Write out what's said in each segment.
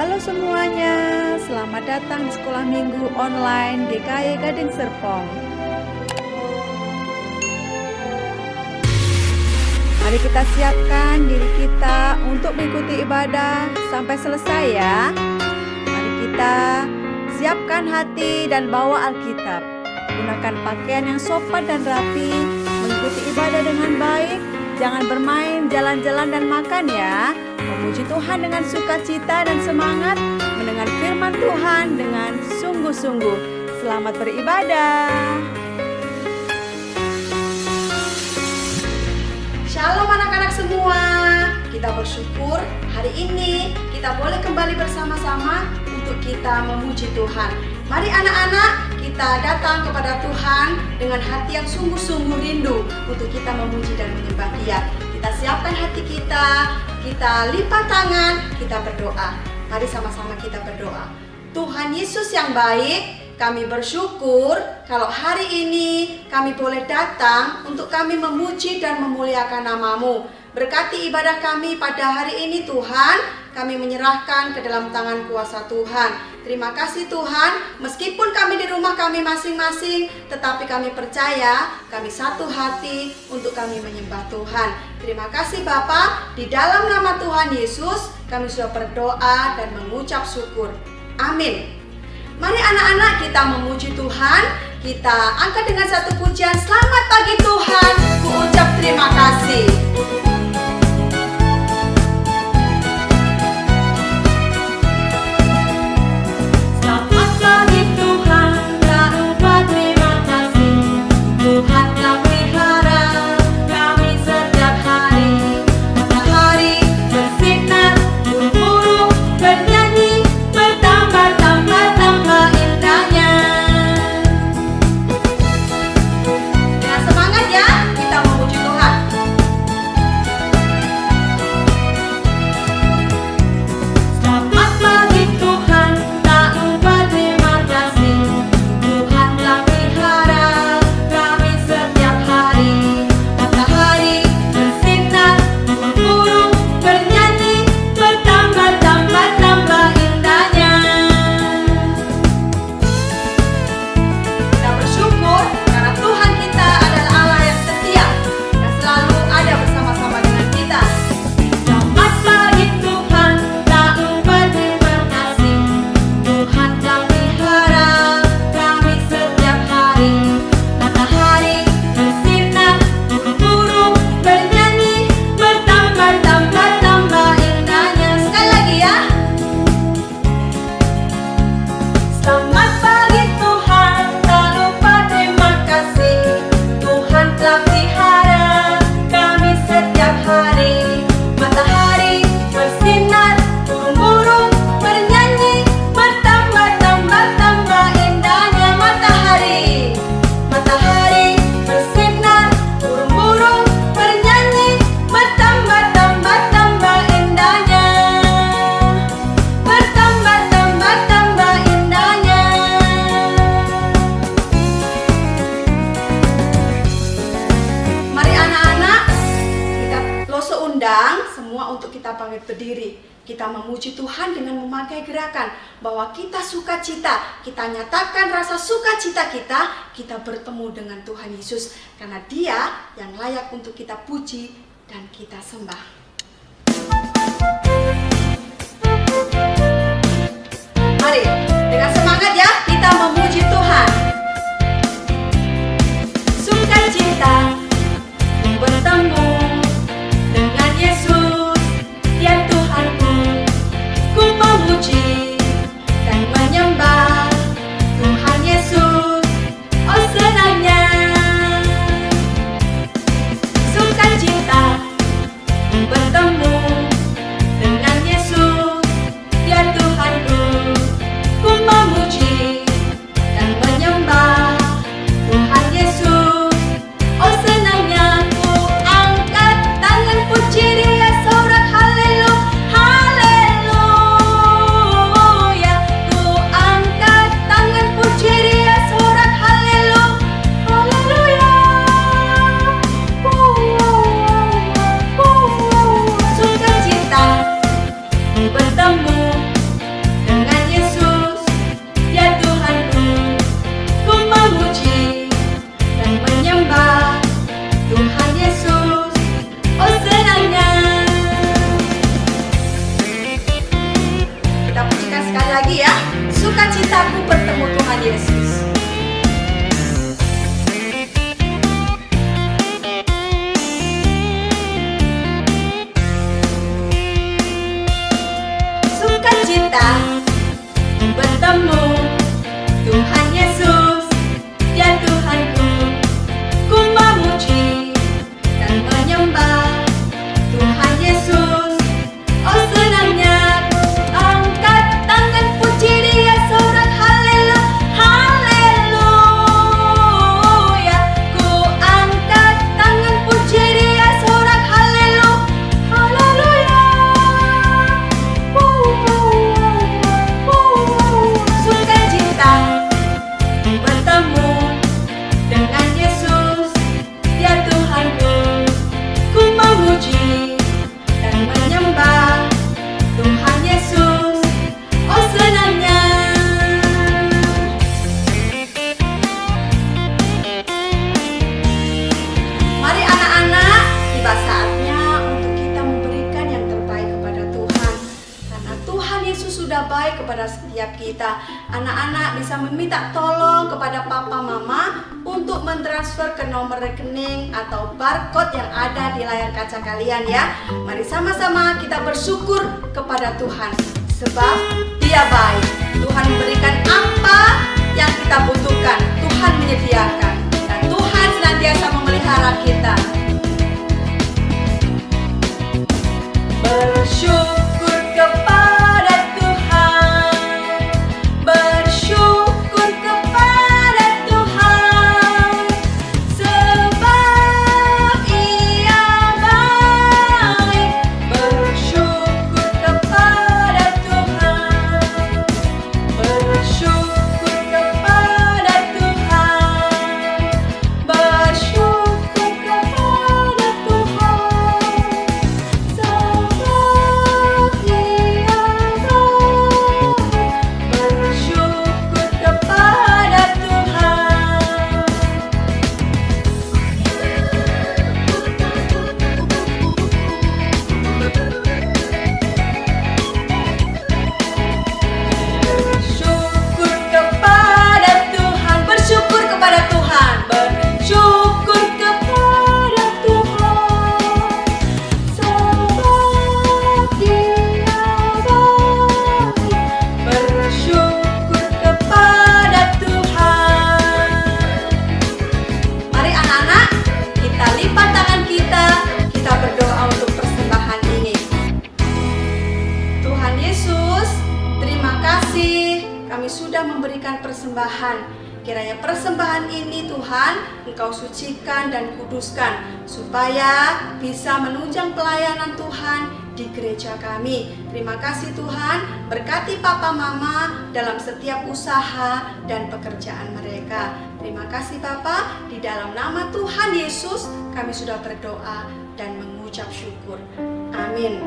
Halo semuanya, selamat datang di Sekolah Minggu Online GKI Gading Serpong. Mari kita siapkan diri kita untuk mengikuti ibadah sampai selesai ya. Mari kita siapkan hati dan bawa Alkitab. Gunakan pakaian yang sopan dan rapi, mengikuti ibadah dengan baik. Jangan bermain, jalan-jalan dan makan ya. Memuji Tuhan dengan sukacita dan semangat, mendengar firman Tuhan dengan sungguh-sungguh. Selamat beribadah. Shalom anak-anak semua. Kita bersyukur hari ini kita boleh kembali bersama-sama untuk kita memuji Tuhan. Mari anak-anak, kita datang kepada Tuhan dengan hati yang sungguh-sungguh rindu untuk kita memuji dan menyembah Dia. Kita siapkan hati kita lipat tangan, kita berdoa. Mari sama-sama kita berdoa. Tuhan Yesus yang baik, kami bersyukur kalau hari ini kami boleh datang untuk kami memuji dan memuliakan nama-Mu. Berkati ibadah kami pada hari ini Tuhan, kami menyerahkan ke dalam tangan kuasa Tuhan. Terima kasih Tuhan, meskipun kami di rumah kami masing-masing, tetapi kami percaya kami satu hati untuk kami menyembah Tuhan. Terima kasih Bapa, di dalam nama Tuhan Yesus kami sudah berdoa dan mengucap syukur. Amin. Mari anak-anak kita memuji Tuhan. Kita angkat dengan satu pujian. Selamat pagi Tuhan, ku ucap terima kasih. Semua untuk kita bangkit berdiri. Kita memuji Tuhan dengan memakai gerakan bahwa kita sukacita. Kita nyatakan rasa sukacita kita bertemu dengan Tuhan Yesus, karena Dia yang layak untuk kita puji dan kita sembah. Mari dengan semangat ya kita memuji Tuhan. Sukacita bertemu dengan Yesus, ya Tuhanku, ku memuji dan menyembah Tuhan Yesus. Oh senangnya sukacita sudah baik kepada setiap kita. Anak-anak bisa meminta tolong kepada papa mama untuk mentransfer ke nomor rekening atau barcode yang ada di layar kaca kalian ya. Mari sama-sama kita bersyukur kepada Tuhan, sebab Dia baik. Tuhan memberikan apa yang kita butuhkan, Tuhan menyediakan, dan Tuhan senantiasa memelihara kita. Bersyukur kepada Tuhan, bersyukur kepada Tuhan, sebab Ia baik. Bersyukur kepada Tuhan, bersyukur kepada Tuhan, bersyukur kepada Tuhan, sebab Ia baik. Bersyukur kepada Tuhan. Bersyukur kepada Tuhan, bersyukur kepada Tuhan, bersyukur kepada Tuhan, sebab Dia baik. Bersyukur kepada Tuhan. Mari anak-anak, kita lipat tangan kita berdoa untuk persembahan ini. Tuhan Yesus, terima kasih kami sudah memberikan persembahan. Kiranya persembahan ini Tuhan Engkau sucikan dan kuduskan, supaya bisa menunjang pelayanan Tuhan di gereja kami. Terima kasih Tuhan, berkati papa mama dalam setiap usaha dan pekerjaan mereka. Terima kasih Bapa, di dalam nama Tuhan Yesus kami sudah berdoa dan mengucap syukur. Amin.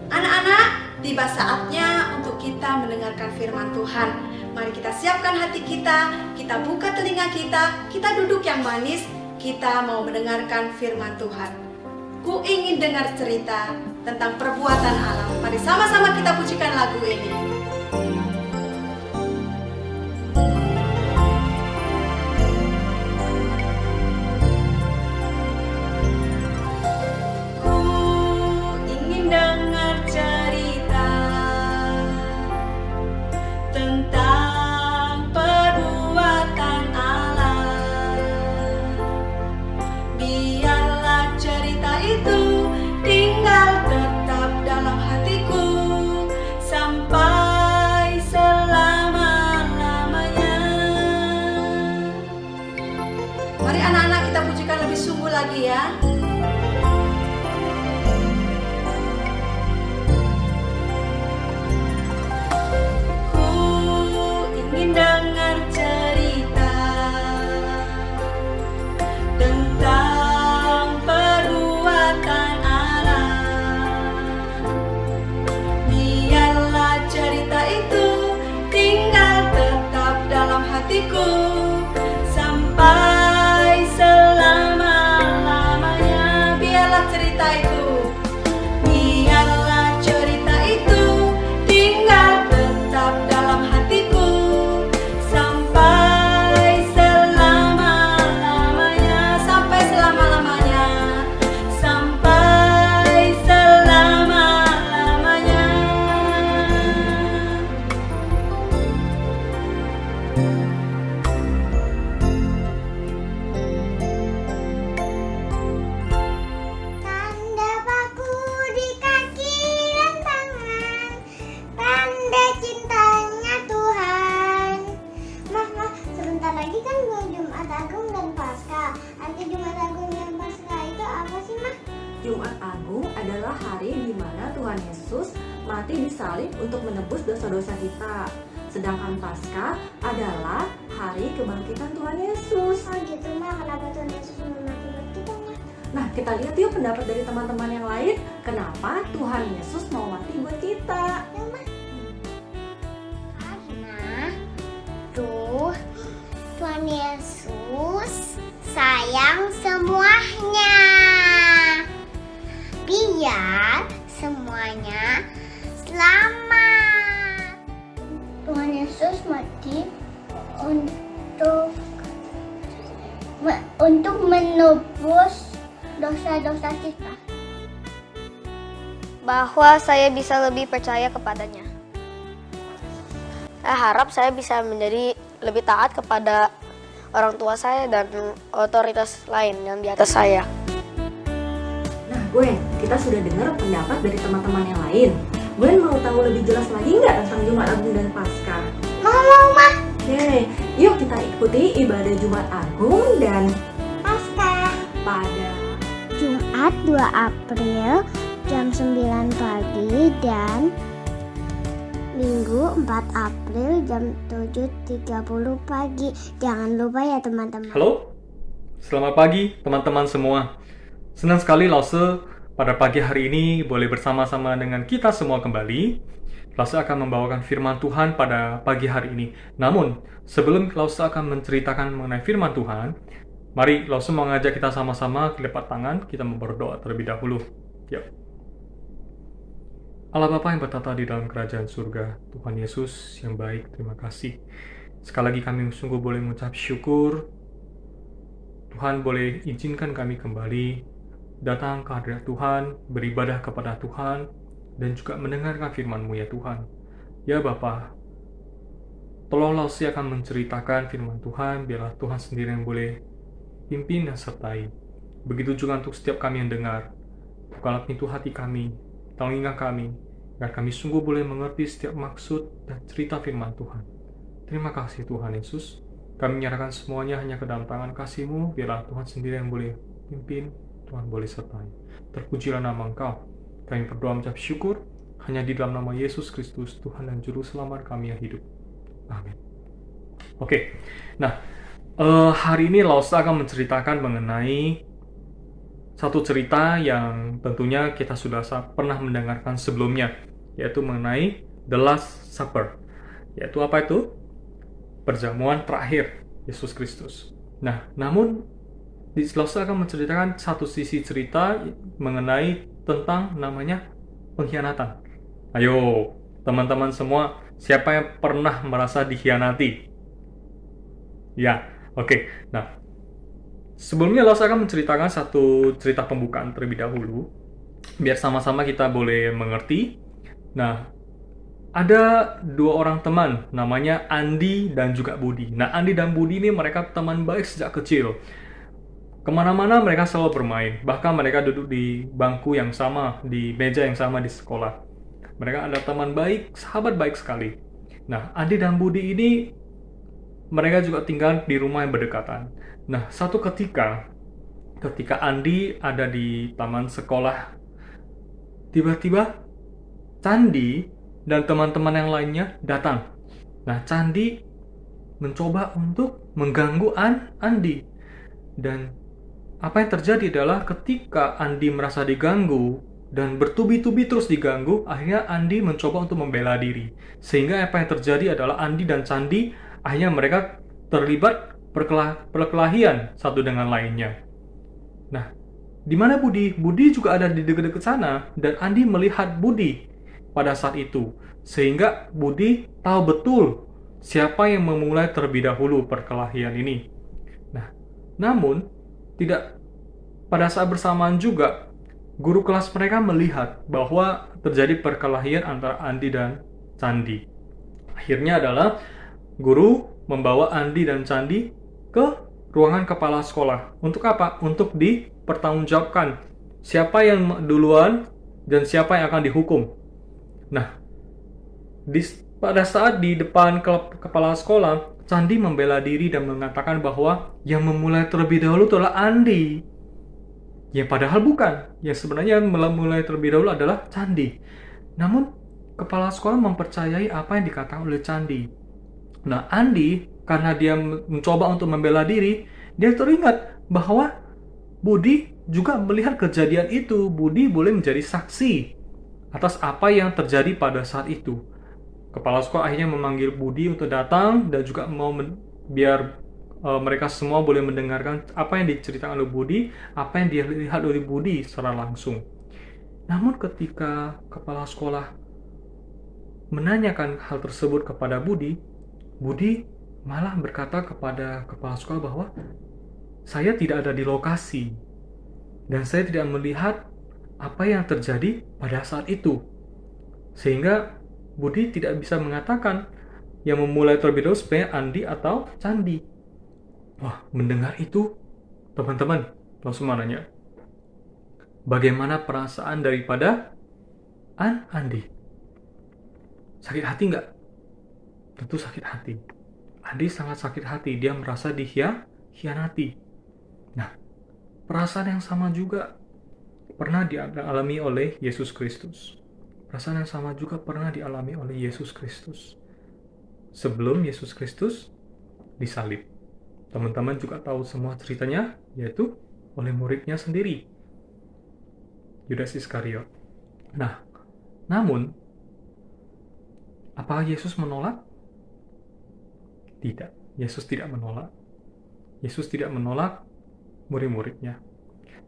Anak-anak, tiba saatnya untuk kita mendengarkan firman Tuhan. Mari kita siapkan hati kita buka telinga kita duduk yang manis, kita mau mendengarkan firman Tuhan. Ku ingin dengar cerita tentang perbuatan Allah. Mari sama-sama kita pujikan lagu ini. Ku ingin dengar cerita tentang perbuatan Allah. Biarlah cerita itu tinggal tetap dalam hatiku sampai selama-lamanya. Mari anak-anak kita pujikan lebih sungguh lagi ya. Dengar cerita tentang perbuatan Allah. Biarlah cerita itu tinggal tetap dalam hatiku sampai selama-lamanya. Biarlah cerita itu, biarlah cerita itu tinggal tetap dalam hatiku sampai selama-lamanya, sampai selama-lamanya, sampai selama-lamanya. Tanda paku di kaki dan tangan, tanda cintanya Tuhan. Mah, sebentar lagi kan Jumat Agung dan Paskah. Arti Jumat Agung dan Paskah itu apa sih, Mah? Jumat Agung adalah hari di mana Tuhan Yesus mati di salib untuk menebus dosa-dosa kita. Sedangkan Paskah adalah hari kebangkitan Tuhan Yesus. Oh gitu, Mah. Kenapa Tuhan Yesus mau mati buat kita, Mah? Nah, kita lihat yuk pendapat dari teman-teman yang lain. Kenapa Tuhan Yesus mau mati buat kita? Ya, Mah. Karena Tuhan Yesus sayang semuanya. Biar semuanya selamat. Yesus mati untuk menebus dosa-dosa kita. Bahwa saya bisa lebih percaya kepadanya. Saya harap saya bisa menjadi lebih taat kepada orang tua saya dan otoritas lain yang di atas saya. Nah, Gwen, kita sudah dengar pendapat dari teman-teman yang lain. Gwen mau tahu lebih jelas lagi nggak tentang Jumat Agung dan Paskah? Mau, Ma. Oke, yuk kita ikuti ibadah Jumat Agung dan Paskah. pada Jumat 2 April jam 9 pagi dan Minggu 4 April jam 7.30 pagi. Jangan lupa ya teman-teman. Halo, selamat pagi teman-teman semua. Senang sekali Lause pada pagi hari ini boleh bersama-sama dengan kita semua kembali. Lause akan membawakan firman Tuhan pada pagi hari ini. Namun, sebelum Lause akan menceritakan mengenai firman Tuhan, mari Lause mau ngajak kita sama-sama kelepat tangan, kita berdoa terlebih dahulu. Yuk. Allah Bapa yang bertata di dalam kerajaan surga, Tuhan Yesus yang baik, terima kasih. Sekali lagi kami sungguh boleh mengucap syukur. Tuhan boleh izinkan kami kembali datang ke hadirat Tuhan, beribadah kepada Tuhan, dan juga mendengarkan firman-Mu ya Tuhan. Ya Bapa, tolonglah saya akan menceritakan firman Tuhan, biarlah Tuhan sendiri yang boleh pimpin dan sertai. Begitu juga untuk setiap kami yang dengar. Bukalah pintu hati kami, telinga kami, agar kami sungguh boleh mengerti setiap maksud dan cerita firman Tuhan. Terima kasih Tuhan Yesus. Kami menyerahkan semuanya hanya ke dalam tangan kasih-Mu, biarlah Tuhan sendiri yang boleh pimpin, Tuhan boleh sertai. Terpujilah nama Engkau. Kami berdoa mengucap syukur, hanya di dalam nama Yesus Kristus, Tuhan dan Juru Selamat kami yang hidup. Amin. Oke, nah hari ini Lause akan menceritakan mengenai satu cerita yang tentunya kita sudah pernah mendengarkan sebelumnya, yaitu mengenai The Last Supper. Yaitu apa itu? Perjamuan terakhir Yesus Kristus. Nah, namun Lause akan menceritakan satu sisi cerita mengenai tentang namanya pengkhianatan. Ayo, teman-teman semua, siapa yang pernah merasa dikhianati? Ya, oke. Nah, sebelumnya Lause akan menceritakan satu cerita pembukaan terlebih dahulu, biar sama-sama kita boleh mengerti. Nah, ada dua orang teman, namanya Andi dan juga Budi. Nah, Andi dan Budi ini mereka teman baik sejak kecil. Kemana-mana mereka selalu bermain, bahkan mereka duduk di bangku yang sama, di meja yang sama di sekolah. Mereka ada teman baik, sahabat baik sekali. Nah, Andi dan Budi ini mereka juga tinggal di rumah yang berdekatan. Nah, satu ketika Andi ada di taman sekolah, tiba-tiba Candi dan teman-teman yang lainnya datang. Nah, Candi mencoba untuk mengganggu Andi. Dan apa yang terjadi adalah ketika Andi merasa diganggu dan bertubi-tubi terus diganggu, akhirnya Andi mencoba untuk membela diri. Sehingga apa yang terjadi adalah Andi dan Candi akhirnya mereka terlibat perkelahian satu dengan lainnya. Nah, di mana Budi? Budi juga ada di dekat-dekat sana, dan Andi melihat Budi pada saat itu. Sehingga Budi tahu betul siapa yang memulai terlebih dahulu perkelahian ini. Nah, namun pada saat bersamaan juga guru kelas mereka melihat bahwa terjadi perkelahian antara Andi dan Candi. Akhirnya adalah guru membawa Andi dan Candi ke ruangan kepala sekolah. Untuk apa? Untuk dipertanggungjawabkan siapa yang duluan dan siapa yang akan dihukum. Nah, pada saat di depan kepala sekolah, Candi membela diri dan mengatakan bahwa yang memulai terlebih dahulu adalah Andi. Yang padahal bukan. Yang sebenarnya yang memulai terlebih dahulu adalah Candi. Namun, kepala sekolah mempercayai apa yang dikatakan oleh Candi. Nah, Andi, karena dia mencoba untuk membela diri, dia teringat bahwa Budi juga melihat kejadian itu. Budi boleh menjadi saksi atas apa yang terjadi pada saat itu. Kepala sekolah akhirnya memanggil Budi untuk datang dan juga mau biar mereka semua boleh mendengarkan apa yang diceritakan oleh Budi, apa yang dilihat oleh Budi secara langsung. Namun ketika kepala sekolah menanyakan hal tersebut kepada Budi, Budi malah berkata kepada kepala sekolah bahwa saya tidak ada di lokasi dan saya tidak melihat apa yang terjadi pada saat itu. Sehingga Budi tidak bisa mengatakan yang memulai terlebih dahulu sebenarnya Andi atau Candi. Wah, mendengar itu, teman-teman langsung nanya, bagaimana perasaan daripada Andi? Sakit hati nggak? Tentu sakit hati. Andi sangat sakit hati, dia merasa dikhianati. Nah, perasaan yang sama juga pernah dialami oleh Yesus Kristus. Perasaan yang sama juga pernah dialami oleh Yesus Kristus. Sebelum Yesus Kristus disalib. Teman-teman juga tahu semua ceritanya, yaitu oleh muridnya sendiri, Yudas Iskariot. Nah, namun, apakah Yesus menolak? Tidak, Yesus tidak menolak. Yesus tidak menolak murid-muridnya.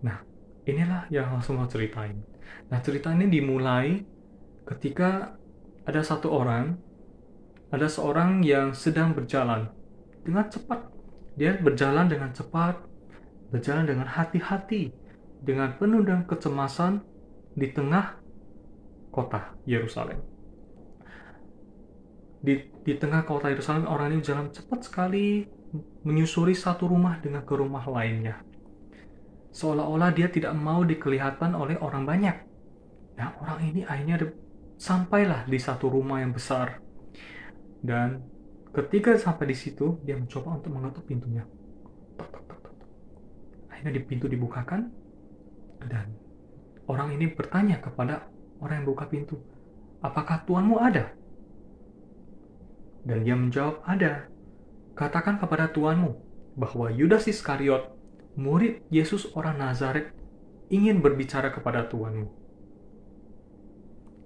Nah, inilah yang langsung mau ceritain. Nah, cerita ini dimulai ketika ada seorang yang sedang berjalan dengan cepat. Dia berjalan dengan cepat, berjalan dengan hati-hati, dengan penuh dengan kecemasan di tengah kota Yerusalem. Di tengah kota Yerusalem, orang ini jalan cepat sekali, menyusuri satu rumah dengan ke rumah lainnya. Seolah-olah dia tidak mau dikelihatan oleh orang banyak. Nah, orang ini akhirnya sampailah di satu rumah yang besar. Dan ketika sampai di situ, dia mencoba untuk mengetuk pintunya. Tok, tok, tok, tok. Akhirnya di pintu dibukakan, dan orang ini bertanya kepada orang yang buka pintu, apakah tuanmu ada? Dan dia menjawab, ada. Katakan kepada tuanmu bahwa Yudas Iskariot, murid Yesus orang Nazaret, ingin berbicara kepada tuanmu.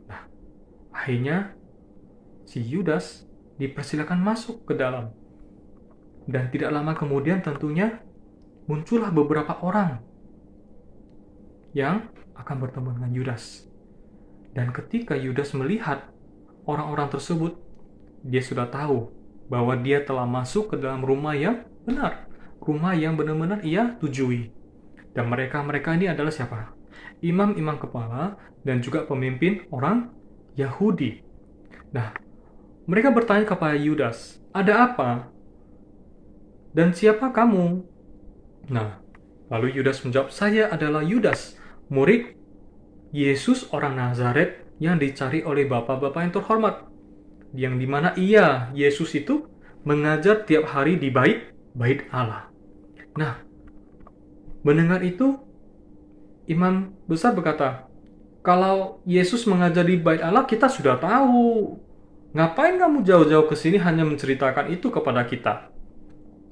Nah, akhirnya si Yudas dipersilakan masuk ke dalam. Dan tidak lama kemudian tentunya muncullah beberapa orang yang akan bertemu dengan Yudas. Dan ketika Yudas melihat orang-orang tersebut, dia sudah tahu bahwa dia telah masuk ke dalam rumah yang benar. Rumah yang benar-benar ia tujui. Dan mereka ini adalah siapa? Imam-imam kepala dan juga pemimpin orang Yahudi. Nah, mereka bertanya kepada Yudas, ada apa? Dan siapa kamu? Nah, lalu Yudas menjawab, saya adalah Yudas, murid Yesus orang Nazaret yang dicari oleh bapak-bapak yang terhormat. Yang dimana Yesus itu, mengajar tiap hari di bait Allah. Nah, mendengar itu, imam besar berkata, kalau Yesus mengajar di bait Allah, kita sudah tahu. Ngapain kamu jauh-jauh ke sini hanya menceritakan itu kepada kita?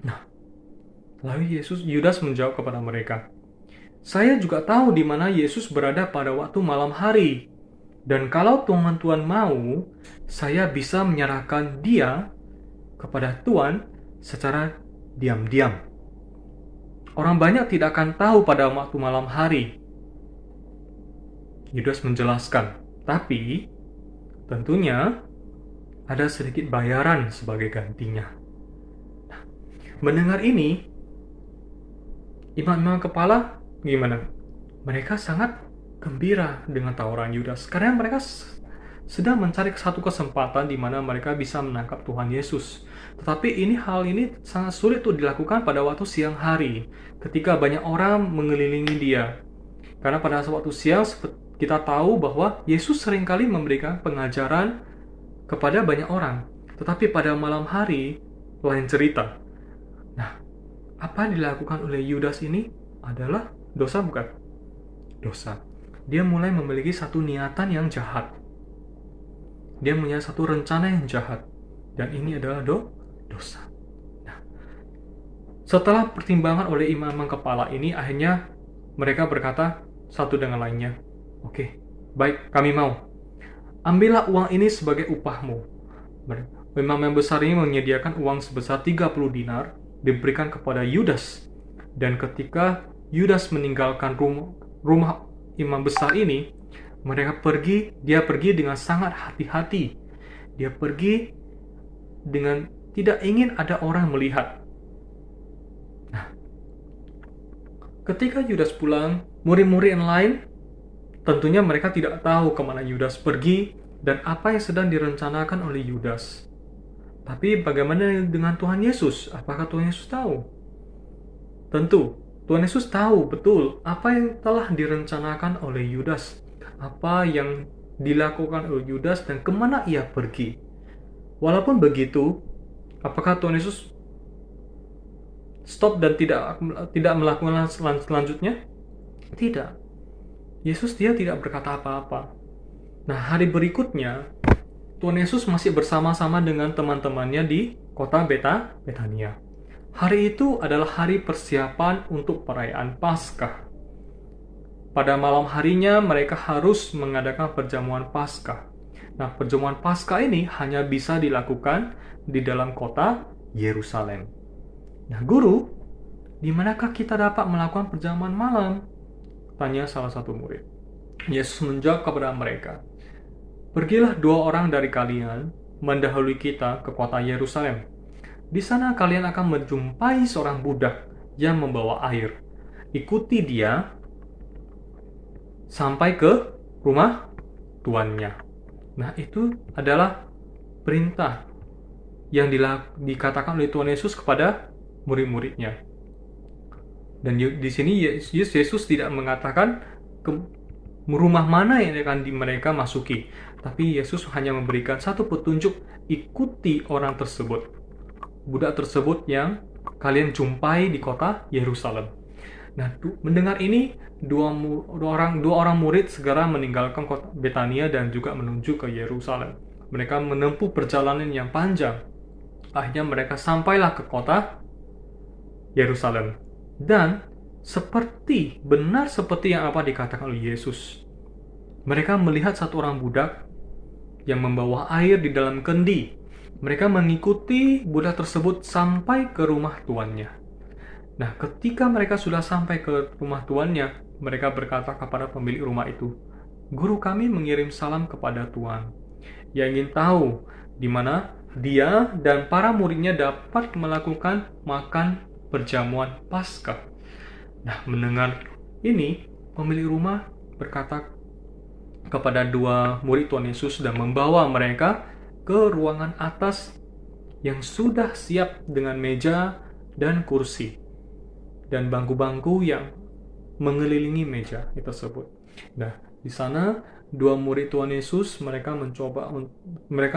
Nah, lalu Yudas menjawab kepada mereka, saya juga tahu di mana Yesus berada pada waktu malam hari. Dan kalau Tuhan mau, saya bisa menyerahkan dia kepada Tuhan secara diam-diam. Orang banyak tidak akan tahu pada waktu malam hari. Yudas menjelaskan, tapi tentunya ada sedikit bayaran sebagai gantinya. Nah, mendengar ini, imam-imam kepala gimana? Mereka sangat gembira dengan tawaran Yudas karena mereka sedang mencari satu kesempatan di mana mereka bisa menangkap Tuhan Yesus. Tetapi hal ini sangat sulit untuk dilakukan pada waktu siang hari ketika banyak orang mengelilingi dia. Karena pada waktu siang kita tahu bahwa Yesus seringkali memberikan pengajaran kepada banyak orang. Tetapi pada malam hari lain cerita. Nah, apa yang dilakukan oleh Yudas ini adalah dosa bukan? Dosa. Dia mulai memiliki satu niatan yang jahat. Dia punya satu rencana yang jahat. Dan ini adalah dosa. Nah, setelah pertimbangan oleh imam-imam kepala ini, akhirnya mereka berkata satu dengan lainnya, oke, baik, kami mau. Ambillah uang ini sebagai upahmu. Imam yang besar ini menyediakan uang sebesar 30 dinar, diberikan kepada Yudas. Dan ketika Yudas meninggalkan rumah imam besar ini, dia pergi dengan sangat hati-hati. Dia pergi dengan tidak ingin ada orang melihat. Nah, ketika Yudas pulang, murid-murid yang lain tentunya mereka tidak tahu kemana Yudas pergi dan apa yang sedang direncanakan oleh Yudas. Tapi bagaimana dengan Tuhan Yesus? Apakah Tuhan Yesus tahu? Tentu, Tuhan Yesus tahu betul apa yang telah direncanakan oleh Yudas, apa yang dilakukan oleh Yudas dan kemana ia pergi. Walaupun begitu, apakah Tuhan Yesus stop dan tidak melakukan selanjutnya? Tidak. Yesus dia tidak berkata apa-apa. Nah, hari berikutnya Tuhan Yesus masih bersama-sama dengan teman-temannya di kota Betania. Hari itu adalah hari persiapan untuk perayaan Paskah. Pada malam harinya mereka harus mengadakan perjamuan Paskah. Nah, perjamuan Paskah ini hanya bisa dilakukan di dalam kota Yerusalem. Nah, guru, di manakah kita dapat melakukan perjamuan malam? Tanya salah satu murid. Yesus menjawab kepada mereka, "Pergilah 2 orang dari kalian mendahului kita ke kota Yerusalem. Di sana kalian akan menjumpai seorang budak yang membawa air. Ikuti dia sampai ke rumah tuannya." Nah, itu adalah perintah yang dikatakan oleh Tuhan Yesus kepada murid-muridnya. Dan di sini Yesus tidak mengatakan ke rumah mana yang akan mereka masuki, tapi Yesus hanya memberikan satu petunjuk, ikuti orang tersebut, budak tersebut yang kalian jumpai di kota Yerusalem. Nah, mendengar ini, dua orang murid segera meninggalkan kota Betania dan juga menuju ke Yerusalem. Mereka menempuh perjalanan yang panjang. Akhirnya mereka sampailah ke kota Yerusalem. Dan benar seperti yang apa dikatakan oleh Yesus. Mereka melihat satu orang budak yang membawa air di dalam kendi. Mereka mengikuti budak tersebut sampai ke rumah tuannya. Nah, ketika mereka sudah sampai ke rumah tuannya, mereka berkata kepada pemilik rumah itu, "Guru kami mengirim salam kepada Tuhan, yang ingin tahu di mana dia dan para muridnya dapat melakukan makan perjamuan Paskah." Nah, mendengar ini, pemilik rumah berkata kepada 2 murid Tuhan Yesus dan membawa mereka ke ruangan atas yang sudah siap dengan meja dan kursi dan bangku-bangku yang mengelilingi meja tersebut. Nah, di sana 2 murid Tuhan Yesus mereka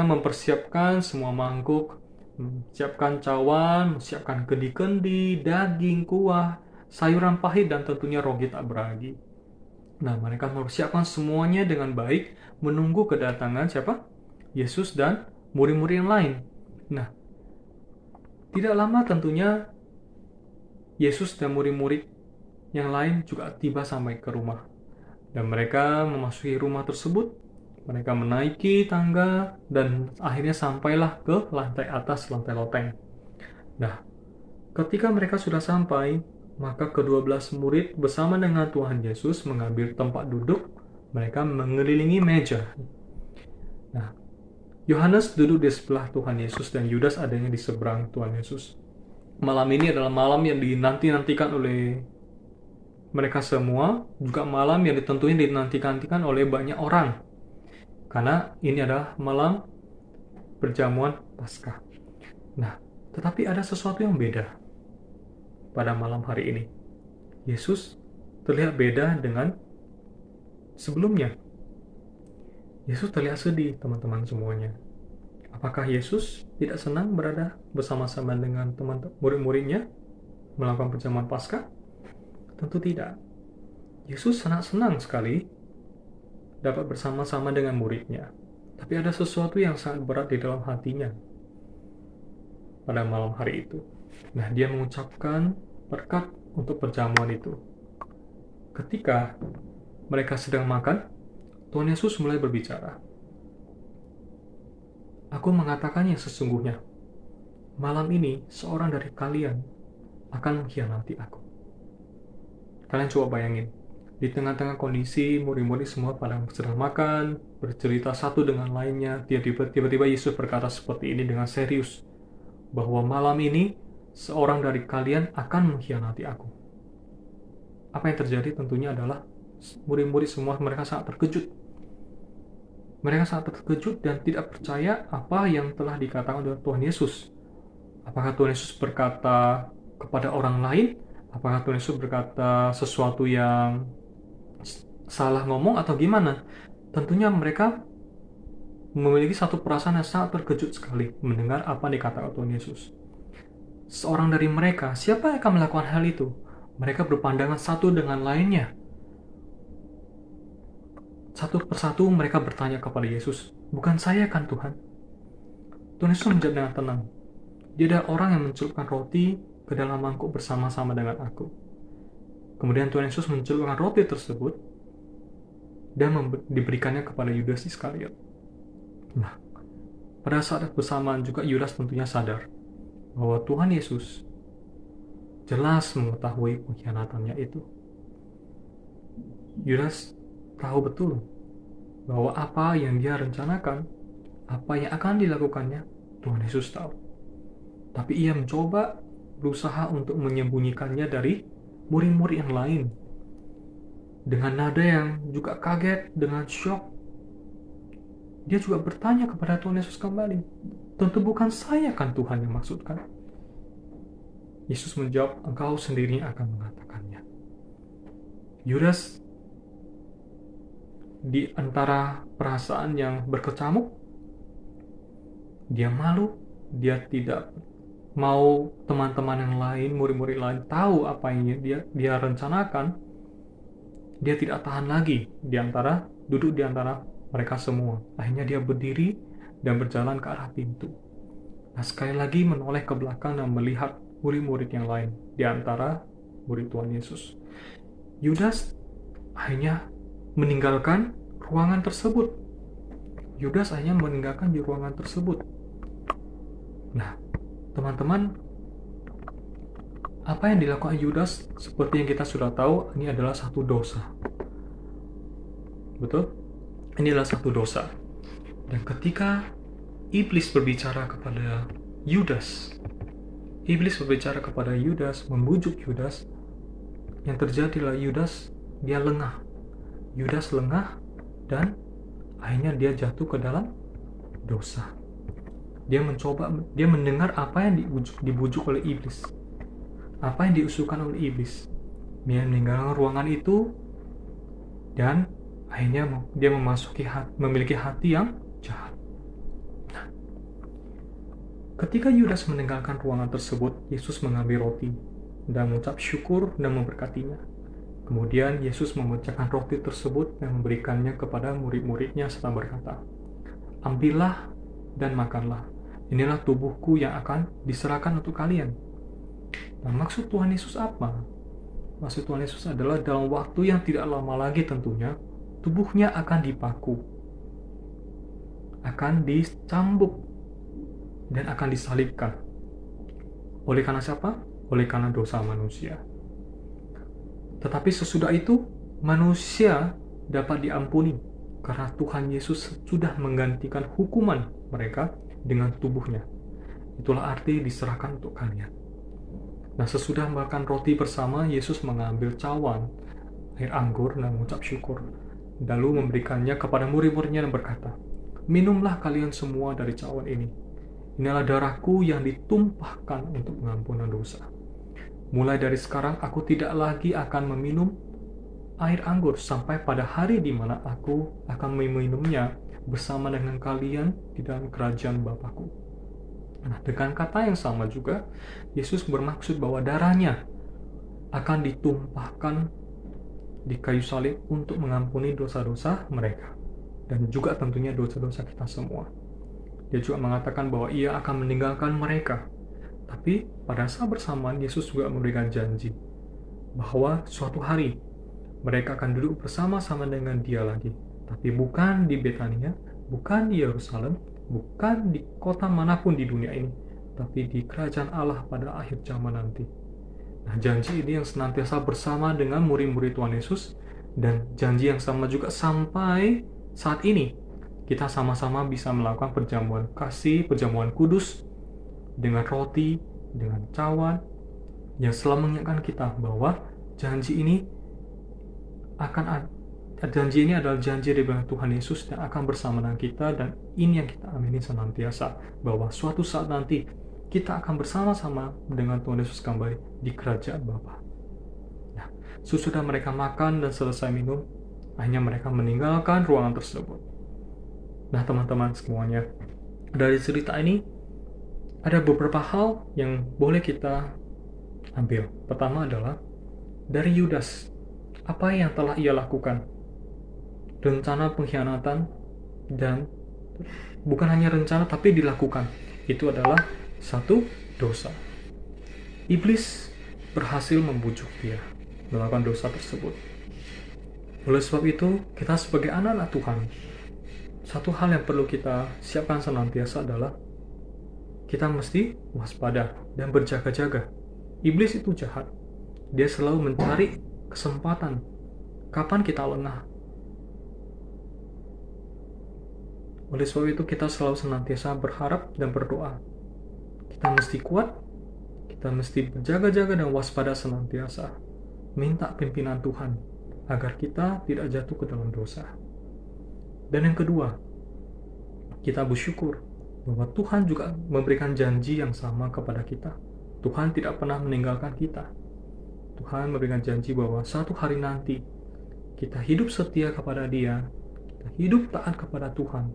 mempersiapkan semua mangkuk, menyiapkan cawan, menyiapkan kendi-kendi, daging, kuah, sayuran pahit, dan tentunya roti tak beragi. Nah, mereka mempersiapkan semuanya dengan baik, menunggu kedatangan siapa? Yesus dan murid-murid yang lain. Nah, tidak lama tentunya Yesus dan murid-murid yang lain juga tiba sampai ke rumah. Dan mereka memasuki rumah tersebut, mereka menaiki tangga, dan akhirnya sampailah ke lantai atas, lantai loteng. Nah, ketika mereka sudah sampai, maka ke-12 murid bersama dengan Tuhan Yesus mengambil tempat duduk, mereka mengelilingi meja. Nah, Yohanes duduk di sebelah Tuhan Yesus dan Yudas adanya di seberang Tuhan Yesus. Malam ini adalah malam yang dinanti-nantikan oleh mereka semua, juga malam yang tentunya dinanti-nantikan oleh banyak orang. Karena ini adalah malam perjamuan Paskah. Nah, tetapi ada sesuatu yang beda pada malam hari ini. Yesus terlihat beda dengan sebelumnya. Yesus terlihat sedih, teman-teman semuanya. Apakah Yesus tidak senang berada bersama-sama dengan murid-muridnya melakukan perjamuan Paskah? Tentu tidak. Yesus sangat senang sekali dapat bersama-sama dengan muridnya. Tapi ada sesuatu yang sangat berat di dalam hatinya pada malam hari itu. Nah, dia mengucapkan berkat untuk perjamuan itu. Ketika mereka sedang makan, Tuhan Yesus mulai berbicara. "Aku mengatakannya sesungguhnya, malam ini seorang dari kalian akan mengkhianati aku." Kalian coba bayangin, di tengah-tengah kondisi murid-murid semua pada sedang makan, bercerita satu dengan lainnya, tiba-tiba Yesus berkata seperti ini dengan serius. bahwa malam ini seorang dari kalian akan mengkhianati aku. Apa yang terjadi tentunya adalah murid-murid semua mereka sangat terkejut. Mereka sangat terkejut dan tidak percaya apa yang telah dikatakan oleh Tuhan Yesus. Apakah Tuhan Yesus berkata kepada orang lain? Apakah Tuhan Yesus berkata sesuatu yang salah ngomong atau gimana? Tentunya mereka memiliki satu perasaan yang sangat terkejut sekali mendengar apa yang dikatakan Tuhan Yesus. Seorang dari mereka, siapa yang akan melakukan hal itu? Mereka berpandangan satu dengan lainnya. Satu persatu mereka bertanya kepada Yesus, "Bukan saya kan Tuhan?" Tuhan Yesus menjawab dengan tenang, "Dia ada orang yang mencelupkan roti ke dalam mangkuk bersama-sama dengan aku." Kemudian Tuhan Yesus mencelupkan roti tersebut dan diberikannya kepada Yudas Iskariot. Nah, pada saat bersamaan juga Yudas tentunya sadar bahwa Tuhan Yesus jelas mengetahui pengkhianatannya itu. Yudas tahu betul bahwa apa yang dia rencanakan, apa yang akan dilakukannya, Tuhan Yesus tahu. Tapi ia mencoba berusaha untuk menyembunyikannya dari murid-murid yang lain. Dengan nada yang juga kaget, dengan syok, dia juga bertanya kepada Tuhan Yesus kembali, "Tentu bukan saya kan Tuhan yang maksudkan?" Yesus menjawab, "Engkau sendiri akan mengatakannya." Yudas di antara perasaan yang berkecamuk, dia malu, dia tidak mau teman-teman yang lain, murid-murid lain tahu apa yang dia rencanakan. Dia tidak tahan lagi duduk di antara mereka semua. Akhirnya dia berdiri dan berjalan ke arah pintu. Nah, sekali lagi menoleh ke belakang dan melihat murid-murid yang lain di antara murid Tuhan Yesus. Yudas akhirnya meninggalkan ruangan tersebut. Nah, teman-teman, apa yang dilakukan Yudas seperti yang kita sudah tahu, ini adalah satu dosa. Betul? Ini adalah satu dosa. Dan ketika iblis berbicara kepada Yudas, membujuk Yudas, yang terjadi adalah Yudas lengah dan akhirnya dia jatuh ke dalam dosa. Dia mendengar apa yang dibujuk oleh iblis, apa yang diusulkan oleh iblis. Dia meninggalkan ruangan itu dan akhirnya dia memiliki hati yang jahat. Nah, ketika Yudas meninggalkan ruangan tersebut, Yesus mengambil roti dan mengucap syukur dan memberkatinya. Kemudian Yesus memecahkan roti tersebut dan memberikannya kepada murid-muridnya serta berkata, "Ambillah dan makanlah. Inilah tubuhku yang akan diserahkan untuk kalian." Nah, maksud Tuhan Yesus apa? Maksud Tuhan Yesus adalah dalam waktu yang tidak lama lagi tentunya, tubuhnya akan dipaku, akan dicambuk, dan akan disalibkan. Oleh karena siapa? Oleh karena dosa manusia. Tetapi sesudah itu, manusia dapat diampuni karena Tuhan Yesus sudah menggantikan hukuman mereka dengan tubuhnya. Itulah arti diserahkan untuk kalian. Nah, sesudah makan roti bersama, Yesus mengambil cawan air anggur dan mengucap syukur, lalu memberikannya kepada murid-muridnya dan berkata, "Minumlah kalian semua dari cawan ini. Inilah darahku yang ditumpahkan untuk pengampunan dosa. Mulai dari sekarang aku tidak lagi akan meminum air anggur sampai pada hari di mana aku akan meminumnya bersama dengan kalian di dalam kerajaan Bapa-Ku." Nah, dengan kata yang sama juga, Yesus bermaksud bahwa darahnya akan ditumpahkan di kayu salib untuk mengampuni dosa-dosa mereka. Dan juga tentunya dosa-dosa kita semua. Dia juga mengatakan bahwa ia akan meninggalkan mereka. Tapi pada saat bersamaan, Yesus juga memberikan janji bahwa suatu hari mereka akan duduk bersama-sama dengan dia lagi. Tapi bukan di Betania, bukan di Yerusalem, bukan di kota manapun di dunia ini, tapi di kerajaan Allah pada akhir zaman nanti. Nah, janji ini yang senantiasa bersama dengan murid-murid Tuhan Yesus, dan janji yang sama juga sampai saat ini. Kita sama-sama bisa melakukan perjamuan kasih, perjamuan kudus, dengan roti, dengan cawan, yang selalu mengingatkan kita bahwa janji ini adalah janji dari Tuhan Yesus yang akan bersama dengan kita, dan ini yang kita amini senantiasa, bahwa suatu saat nanti kita akan bersama-sama dengan Tuhan Yesus kembali di kerajaan Bapa. Nah, sesudah mereka makan dan selesai minum, akhirnya mereka meninggalkan ruangan tersebut. Nah, teman-teman semuanya, dari cerita ini ada beberapa hal yang boleh kita ambil. Pertama adalah dari Yudas, apa yang telah ia lakukan? Rencana pengkhianatan, dan bukan hanya rencana tapi dilakukan, itu adalah satu dosa. Iblis berhasil membujuk dia melakukan dosa tersebut. Oleh sebab itu, kita sebagai anak-anak Tuhan, satu hal yang perlu kita siapkan senantiasa adalah kita mesti waspada dan berjaga-jaga. Iblis itu jahat. Dia selalu mencari kesempatan kapan kita lengah. Oleh sebab itu, kita selalu senantiasa berharap dan berdoa. Kita mesti kuat, kita mesti berjaga-jaga dan waspada senantiasa. Minta pimpinan Tuhan agar kita tidak jatuh ke dalam dosa. Dan yang kedua, kita bersyukur bahwa Tuhan juga memberikan janji yang sama kepada kita. Tuhan tidak pernah meninggalkan kita. Tuhan memberikan janji bahwa suatu hari nanti kita hidup setia kepada Dia, kita hidup taat kepada Tuhan,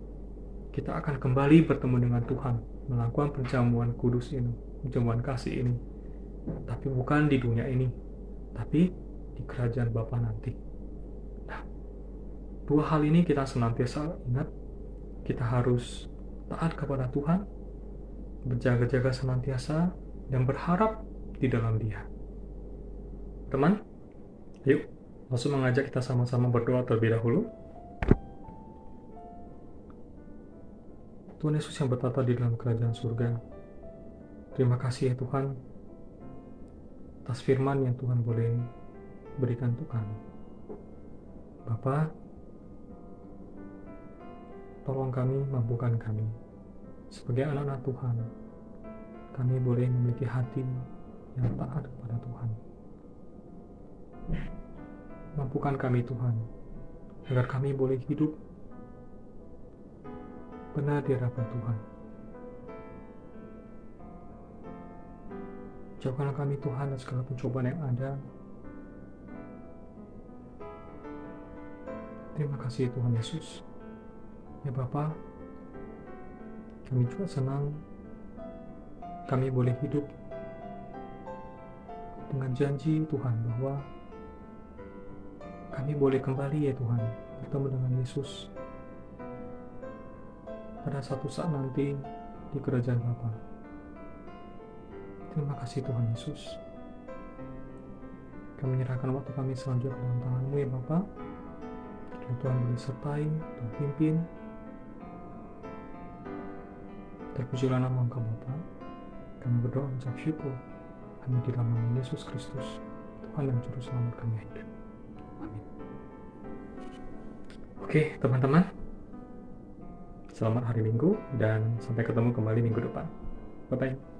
kita akan kembali bertemu dengan Tuhan, melakukan perjamuan kudus ini, perjamuan kasih ini. Tapi bukan di dunia ini, tapi di kerajaan Bapa nanti. Nah, dua hal ini kita senantiasa ingat. Kita harus taat kepada Tuhan, berjaga-jaga senantiasa, dan berharap di dalam Dia. Teman, yuk langsung mengajak kita sama-sama berdoa terlebih dahulu. Tuhan Yesus yang bertata di dalam kerajaan surga, terima kasih ya Tuhan atas firman yang Tuhan boleh berikan untuk kami. Bapa, tolong kami, mampukan kami sebagai anak-anak Tuhan, kami boleh memiliki hati yang taat kepada Tuhan. Mampukan kami Tuhan, agar kami boleh hidup benar di hadapan Tuhan. Jauhkanlah kami Tuhan dari segala pencobaan yang ada. Terima kasih Tuhan Yesus. Ya Bapa, kami juga senang kami boleh hidup dengan janji Tuhan bahwa kami boleh kembali ya Tuhan bertemu dengan Yesus pada satu saat nanti di kerajaan Bapa. Terima kasih Tuhan Yesus. Kami menyerahkan waktu kami selanjutnya ke dalam tangan-Mu ya Bapa. Dan Tuhan boleh sertai dan pimpin. Terpujilah nama Engkau Bapa. Kami berdoa mengucap syukur hanya di dalam nama Yesus Kristus, Tuhan dan Juru Selamat kami hidup. Amin. Oke teman-teman, selamat hari Minggu dan sampai ketemu kembali minggu depan. Bye-bye.